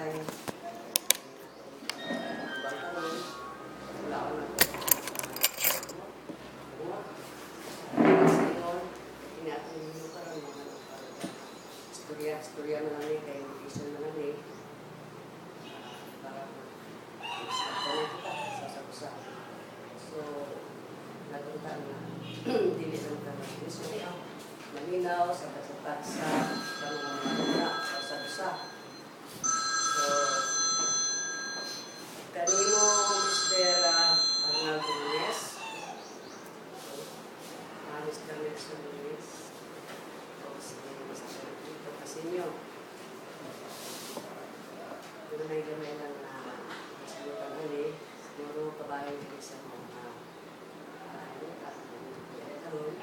bahay. Balkon. Wala ko na. Kasi yun, inatin mo ka rin mga istorya na lang eh, kaya education na lang eh. Para mag-start na kita sa sakusa. So, nagunta na. Dili lang ka na. So, malinaw, sabat-sabat sa pangunguna sa sakusa. So, kanino Mr. Arnaldo Nunes, Mr. Nelson Nunes, o si Mr. Vito Casinio. Doon na gamay lang na salutan ulit. Siguro kabayan din sa mga karoon.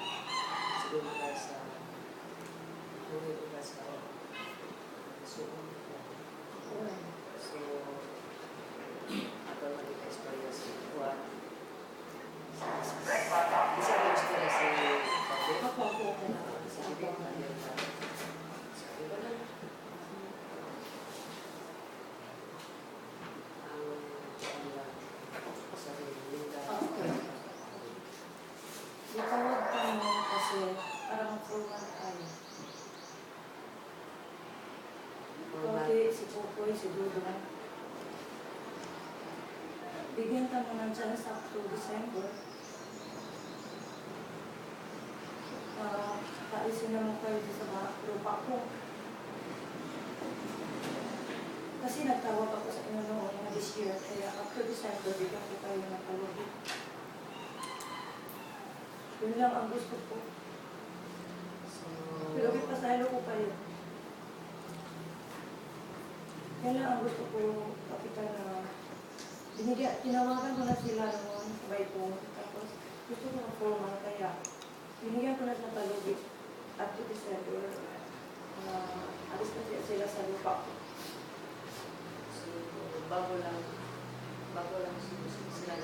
Siguro maka sa suong. So, ato lang ito istorya si Juan. Isa rin istorya si Pablo. Si Bibig na yun. Sabi ko lang. Ang sarili nila. Natawag ka mo kasi parang formal tayo. Kasi si Popoy, si Dudong. Bigyan ka mo ng chance up to December. Kaalisin naman kayo sa lupa ko. Kasi nagtawag ako sa inyo noon na this year, kaya up to December, bigyan ko kayo ng talogit. Yun lang ang gusto ko. Pero ipasalo ko kayo. Yan lang ang gusto ko, kapitan na tinawagan ko na sila noon, sabay ko. Tapos gusto ko na formal, kaya binigyan ko na sa talogit up to December. Alis na sila sa lupa ko. So, bago lang sila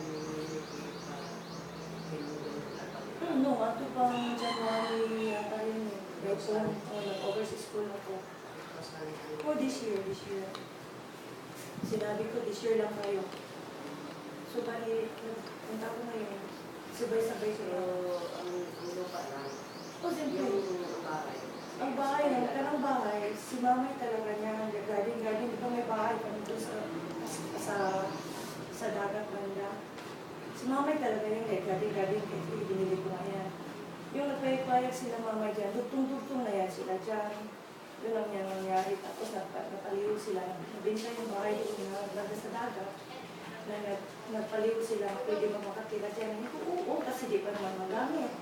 No, ato pang January yata yun eh. Right po, nag-overseas school ako. For this year. Sinabi ko, this year lang kayo. So, bali, punta ko ngayon. Sabay-sabay sila. ang lupa lang. O, siyempre. Yung bahay. Ang bahay, kanang bahay, si mamay talaga niya, garden, di ba may bahay kami doon sa dagat banda. Si mamay talaga yung garden, kasi binili ko na yan. Yung nagpayag sila mamay dyan, dugtong-dugtong na yan sila dyan. Yun lang yan nangyari. Tapos napaliw sila, nabinta yung bahay doon na banda sa dagat. Nagpaliw sila, pwede ba makatira dyan? Oo, kasi di pa naman magamit.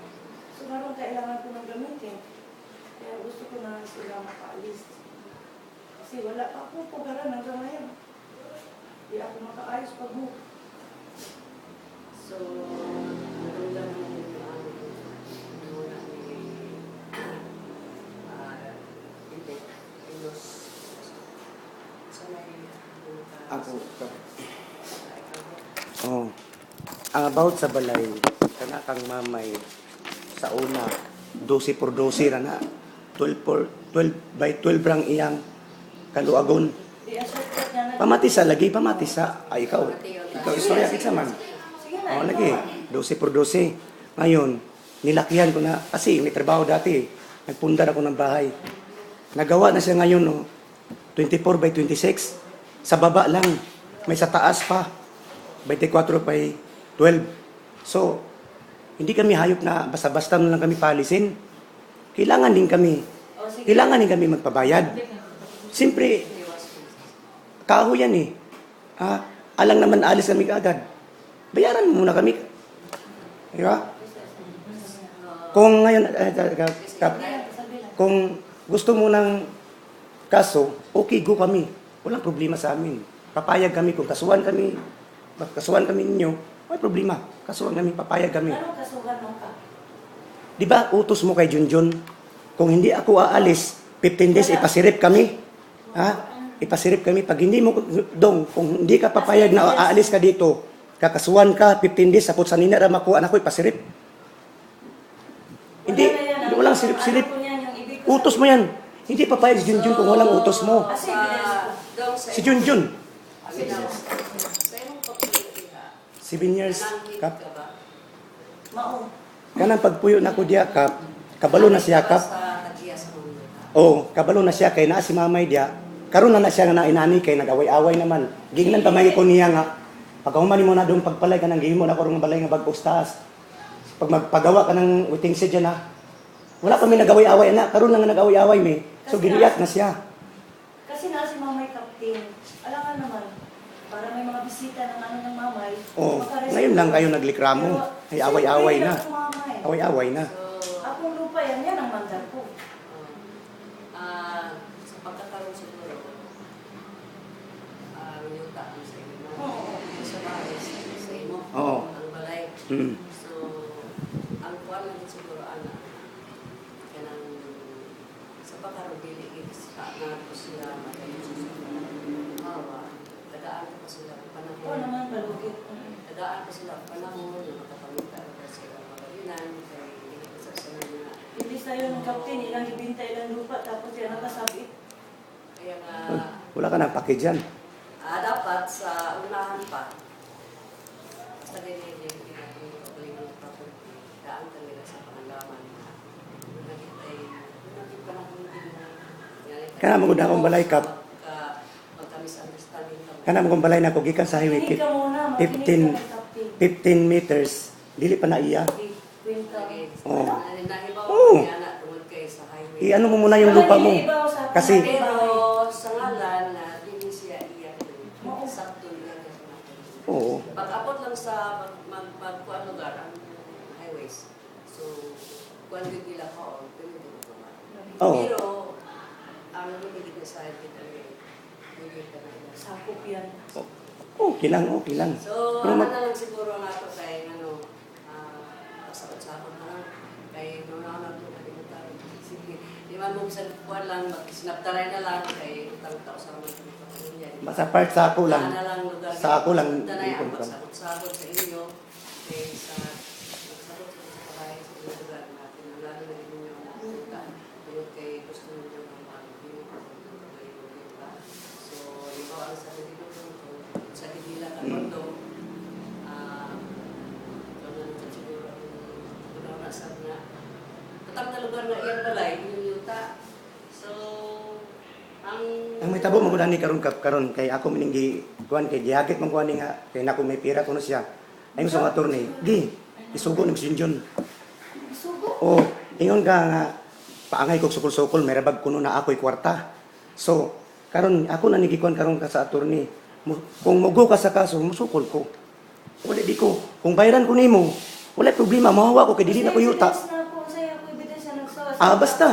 So, parang kailangan ko nang gamitin. Kaya gusto ko na sila makaalis. Kasi wala pa akong pagaran hanggang ngayon. Hindi ako makaayos pag-move. So, naramdaman mo yung muna ni Bibig, Inos. So, may Ako. Oh. Ang about sa balay, kana kang mamay sa una 12 por 12 ra na. 12 by 12 rang iyang kaluagon. Pamatisa lagi pamatisa. Ay ikaw istorya kita man. Oh lagi 12 por 12. Ngayon, nilakihan ko na kasi may trabaho dati. Nagpundar ako ng bahay. Nagawa na siya ngayon no. 24 by 26. Sa baba lang. May sa taas pa. 24 by 12. So, hindi kami hayop na basta-basta na lang kami palisin. Kailangan din kami magpabayad. Siyempre, kaho yan eh. Alang naman alis kami agad. Bayaran mo muna kami. Di ba? Kung ngayon, kung gusto mo ng kaso, okay, go kami. Walang problema sa amin. Papayag kami kung kasuhan kami ninyo, may problema. Kasuhan kami, papayag kami. Anong kasuhan mo ka? Di ba, utos mo kay Junjun, kung hindi ako aalis, 15 days, ipasirip kami. Ipasirip kami. Pag hindi mo, kung hindi ka papayag na aalis ka dito, kakasuhan ka, 15 days, sapot sa nina, makuha na ko, ipasirip. Hindi, walang sirip-sirip. Utos mo yan. Hindi papayag si Junjun kung walang utos mo. Kasi evidence ko. Dong sa Si Junjun, Sa imong pagpili ha. 7 years Nananghid kap. ka ba? Mao. Kanang pagpuyo na ko diya kap, kabalo na siya kap. Sa tagiya sa mundo. Oh, kabalo na siya kay naa si mamay diya. Karon na siya nga inani kay nag-away-away naman. Gingnan pa may ko niya nga. Pagkahuman mo na dong pagpalay ka nang gihimo na ko rong balay nga bagos taas. Pag magpagawa ka ng waiting shed na. Wala pa may nag-away-away na. Karon na nga nag-away-away mi. So giniyak na siya. Kasi na si mamay captain. Alam ka naman, para may mga bisita ng ano ng mamay. Oh, makarespeto. ngayon lang kayo naglikramo. Ay away-away na. Siyempre, mamay. Away-away na. So, Akong lupa yan ang mandar ko. sa pagkakaroon siguro, yung taon sa inyo. Oo. Sa bahay, sa imo. Oo. Ang balay. Mm. So, ang kuwan lang din siguro, kanang sa pagkakaroon, dili sa nga po sila, magayon sa hawa, tagaan po sila ang panahon. Oo naman, balugit. Tagaan po sila ang panahon, na makapamita po sila magayonan, kay hindi ko sa mga Ibig sa'yo ng captain, ilang ibinta, ilang lupa, tapos yan nakasabit. kaya nga, Wala ka nang pake dyan. dapat sa unahan pa, basta ganyan yung pinagaling ng property, daan ka nila sa pangalaman na nagitay, nagit pa lang hindi Kana magud akong balay, Kap. Magka-misunderstanding ka. Kana mo kung balay na ko gikan sa highway Makinig ka muna, 15 makinig ka kay captain. 15 meters. Dili pa na iya. Kwenta. Oo. Nahibaw Oo. ko yan tungod kay sa highway. I-ano mo muna yung lupa mo. Kasi- Pero sa ngalan na hindi siya iyan. Sakto niya. Oo. Pag-abot lang sa magkuhan lugar ang highways. So, kuhan din nila ko, pwede din ko naman. Oo. Pero, ang hindi ko sa akin hindi ka na ilan. Sakop yan. Okay lang, okay lang. So, Pero ano mag- na lang siguro nga ito kay, pasakot-sakot na lang. Kay, nuna na ito, kalimutan. Sige, di man mo sa kuhan lang, sinaptaray na lang, kay utang-tao sa mga pamilya. Sa part sa ako lang. Sana lang lugar. Sa ako lang, Tanay ang ikon ka. magsabot-sabot sa inyo. Kay sa magsabot sa kabahay sa inyong lugar natin. Ang lalo na inyo nakita. Tungod kay gusto ninyo ng mag-view. So, ikaw ang sa dito sa Dibila ka Tondo. Ikaw na naman siguro ang na sa nga. Patang na lugar na iyan balay, inyong yuta. So, Ang may tabo magudan ni karon kap karon kay ako mininggi kuan kay gihagit man kuan ni nga kay nako may pira kuno siya. Ayon sa attorney, di isugo ng sinjon. Sugo. O ingon ka nga paangay kog sukol-sukol may rabag kuno na ako'y kwarta. So karon ako na nigikuan karon ka sa attorney. Kung mugo ka sa kaso, musukol ko. Wala di ko. Kung bayaran ko nimo, wala problema, mahawa ko kay dili na ko yuta. Evidence na ako, sa'yo ako ebidensya nagsawa. Basta.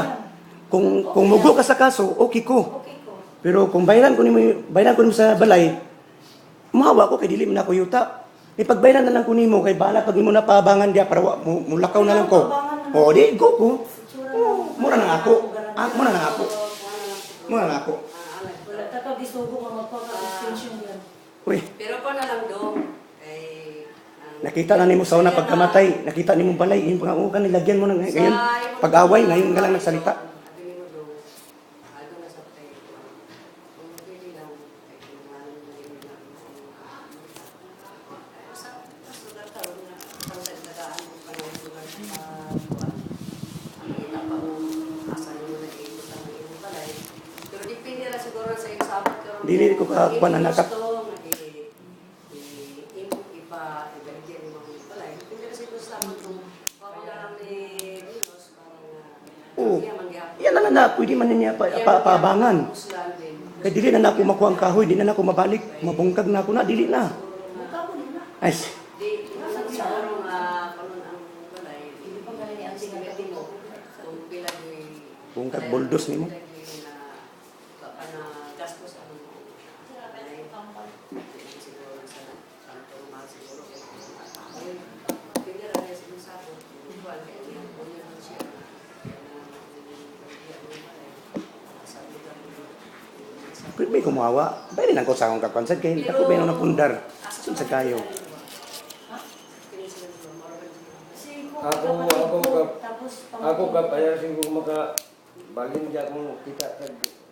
Kung mugo ka sa kaso, okay ko. Okay ko. Pero kung bayaran ko nimo sa balay, mahawa ko kay dili man ako yuta. Ipagbayaran na lang ko nimo kay bala pag imo na paabangan dia para mulakaw na lang ko. O di go ko. Mura na ako. Mura na ako. Mura na ako. Wala ta ka bisugo nga magpaka-extension yan. Uy, pero pa na lang doon. nakita na nimo sa una pagkamatay, nakita nimo balay, yung pangangukan nilagyan mo na ngayon. Pag-away ngayon ka lang nagsalita. Dili ko ka kuan na nakap. Oo. Yan na na, pwede man niya paabangan. Kaya dili na ako makuha ang kahoy, di na ako mabalik. Mabungkag na ako na, dili na. Mukha ko din na. Ay, bungkag buldos nimo. Kung may kumawa, pwede lang ko sa akong kapansad kay ako may nang napundar. Sun sa kayo. Kasi Ako, tapos kap, ayasin ko balin dia mo kita kag